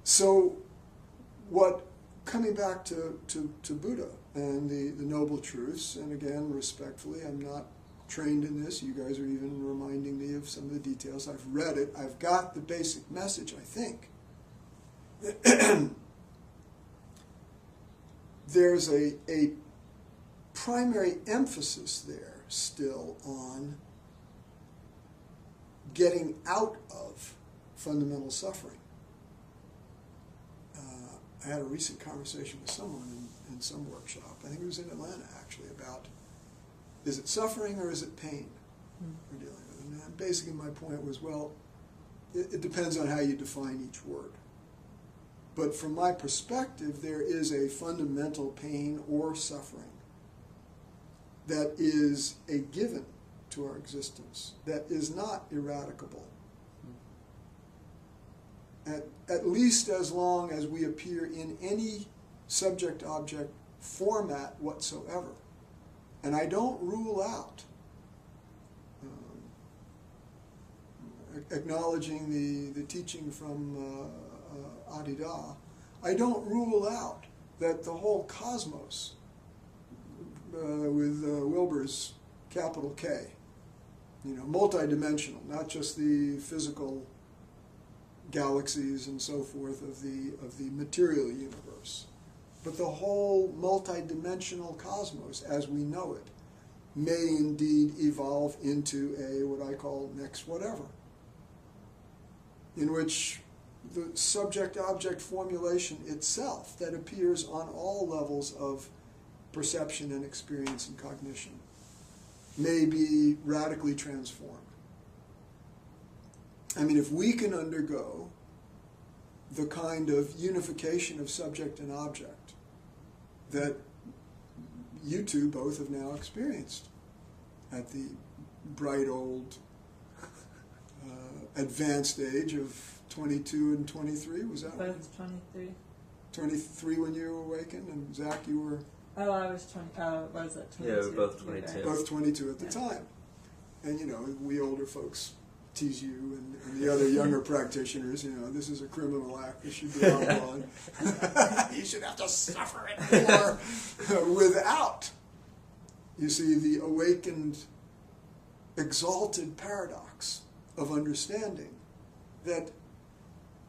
So coming back to Buddha and the Noble Truths, and again, respectfully, I'm not trained in this. You guys are even reminding me of some of the details. I've read it. I've got the basic message, I think. There's a primary emphasis there still on getting out of fundamental suffering. I had a recent conversation with someone in some workshop, I think it was in Atlanta actually, about is it suffering or is it pain we're dealing with? And basically my point was, well, it depends on how you define each word. But from my perspective, there is a fundamental pain or suffering that is a given to our existence, that is not eradicable. At least as long as we appear in any subject-object format whatsoever. And I don't rule out, acknowledging the teaching from Adida, I don't rule out that the whole cosmos, with Wilber's capital K, multidimensional, not just the physical galaxies and so forth of the material universe, but the whole multidimensional cosmos as we know it may indeed evolve into a what I call next whatever, in which the subject-object formulation itself that appears on all levels of perception and experience and cognition may be radically transformed. I mean, if we can undergo the kind of unification of subject and object that you two both have now experienced at the bright old advanced age of 22 and 23, was that right? Both 23. 23 when you awakened, and Zach, you were... Oh, I was 20. Was it 22? Yeah, we were both 22. Both 22 at the time. And, we older folks tease you and the other younger practitioners, this is a criminal act, this should be outlawed. You should have to suffer it more without, you see, the awakened, exalted paradox of understanding that,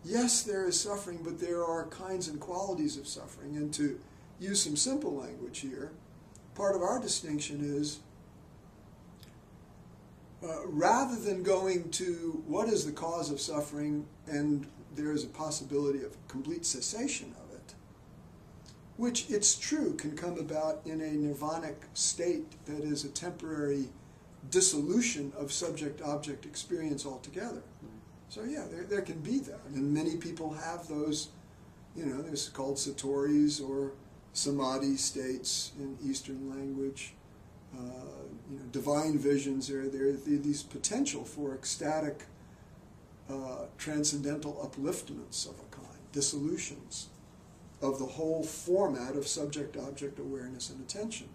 yes, there is suffering, but there are kinds and qualities of suffering. And to use some simple language here, part of our distinction is rather than going to what is the cause of suffering and there is a possibility of complete cessation of it, which it's true can come about in a nirvanic state that is a temporary dissolution of subject-object experience altogether. So yeah, there can be that, and many people have those, there's called satori's or samadhi states in Eastern language. Divine visions, there are these potential for ecstatic, transcendental upliftments of a kind, dissolutions of the whole format of subject-object awareness and attention.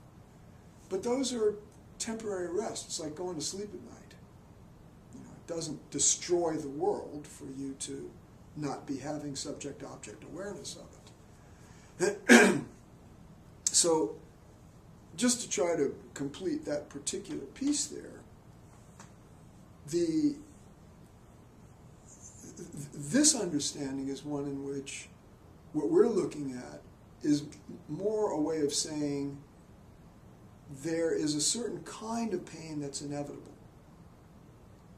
But those are temporary rest. It's like going to sleep at night. It doesn't destroy the world for you to not be having subject-object awareness of it. So, just to try to complete that particular piece there, this understanding is one in which what we're looking at is more a way of saying there is a certain kind of pain that's inevitable.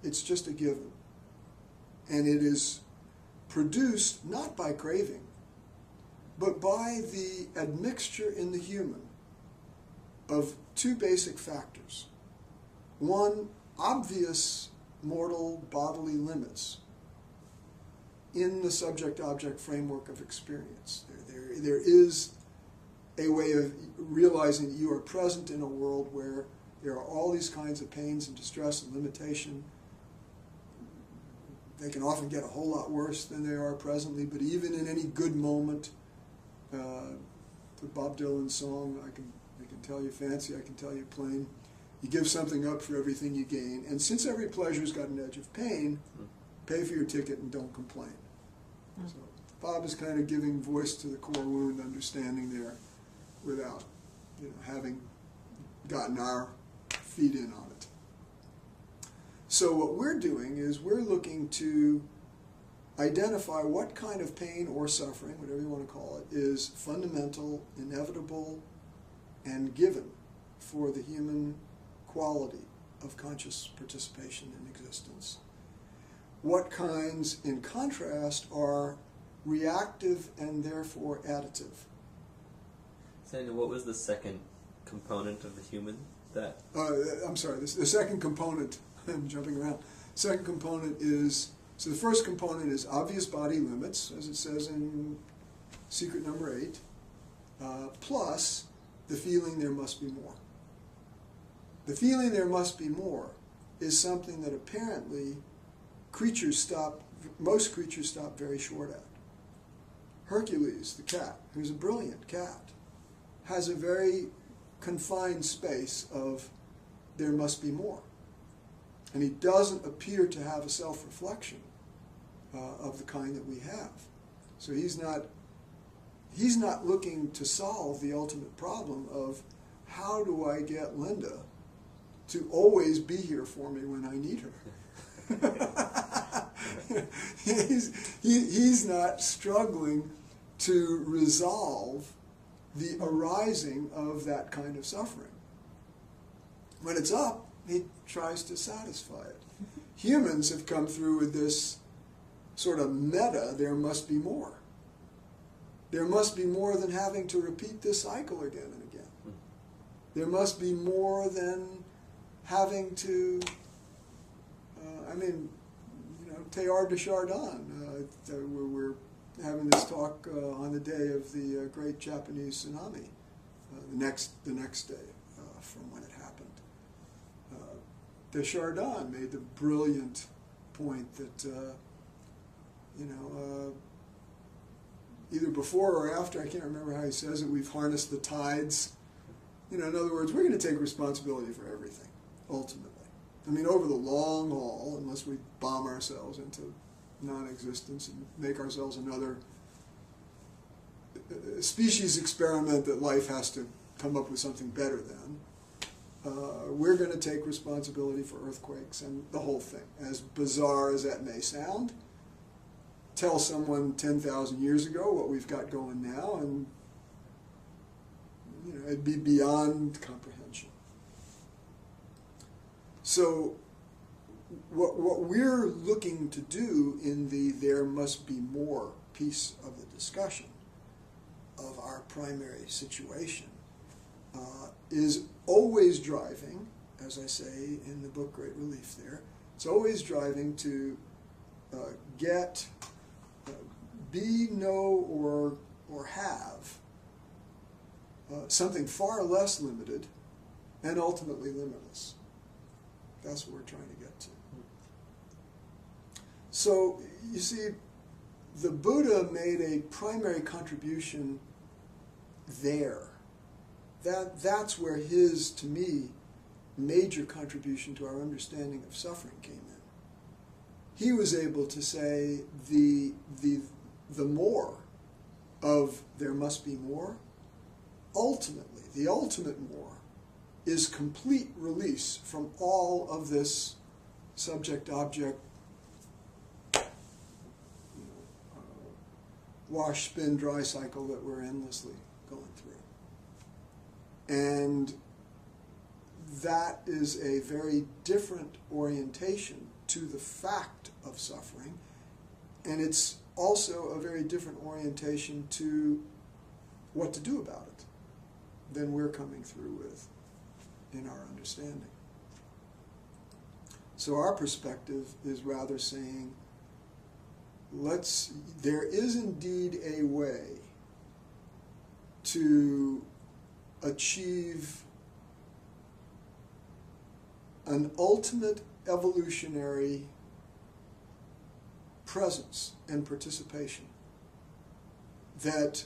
It's just a given. And it is produced not by craving, but by the admixture in the human of two basic factors. One, obvious mortal bodily limits in the subject-object framework of experience. There is a way of realizing that you are present in a world where there are all these kinds of pains and distress and limitation. They can often get a whole lot worse than they are presently, but even in any good moment, the Bob Dylan song, I can tell you fancy, I can tell you plain, you give something up for everything you gain, and since every pleasure's got an edge of pain, pay for your ticket and don't complain. So, Bob is kind of giving voice to the core wound understanding there without, having gotten our feet in on it. So what we're doing is we're looking to identify what kind of pain or suffering, whatever you want to call it, is fundamental, inevitable, and given for the human quality of conscious participation in existence. What kinds, in contrast, are reactive and therefore additive. Saniel, what was the second component of the human that... I'm sorry, the second component, I'm jumping around, second component is, so the first component is obvious body limits, as it says in secret number 8, plus the feeling there must be more. The feeling there must be more is something that apparently most creatures stop very short at. Hercules, the cat, who's a brilliant cat, has a very confined space of there must be more. And he doesn't appear to have a self-reflection of the kind that we have. So he's not looking to solve the ultimate problem of how do I get Linda to always be here for me when I need her. He's not struggling to resolve the arising of that kind of suffering. When it's up, he tries to satisfy it. Humans have come through with this sort of meta, there must be more. There must be more than having to repeat this cycle again and again. There must be more than having to, Teilhard de Chardin. We're having this talk on the day of the great Japanese tsunami, the next day from when it happened. De Chardin made the brilliant point that, either before or after, I can't remember how he says it, we've harnessed the tides. In other words, we're going to take responsibility for everything, ultimately. Over the long haul, unless we bomb ourselves into non-existence and make ourselves another species experiment that life has to come up with something better than, we're going to take responsibility for earthquakes and the whole thing. As bizarre as that may sound, tell someone 10,000 years ago what we've got going now, and it'd be beyond comprehension. So what we're looking to do in the there must be more piece of the discussion of our primary situation is always driving, as I say in the book Great Relief there, it's always driving to be, know, or have something far less limited and ultimately limitless. That's what we're trying to get to. So, you see, the Buddha made a primary contribution there. That's where his, to me, major contribution to our understanding of suffering came in. He was able to say the more of there must be more, ultimately, the ultimate more, is complete release from all of this subject-object, wash, spin, dry cycle that we're endlessly going through. And that is a very different orientation to the fact of suffering, and it's also a very different orientation to what to do about it than we're coming through with in our understanding. So our perspective is rather saying, there is indeed a way to achieve an ultimate evolutionary presence and participation that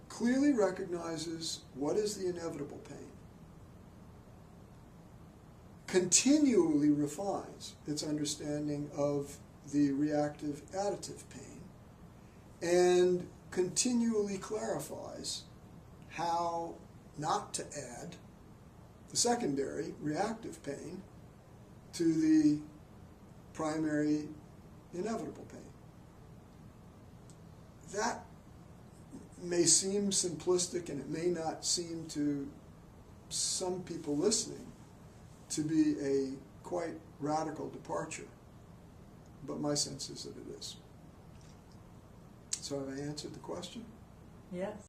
clearly recognizes what is the inevitable pain, continually refines its understanding of the reactive additive pain, and continually clarifies how not to add the secondary reactive pain to the primary inevitable pain. That may seem simplistic, and it may not seem to some people listening to be a quite radical departure, but my sense is that it is. So have I answered the question? Yes.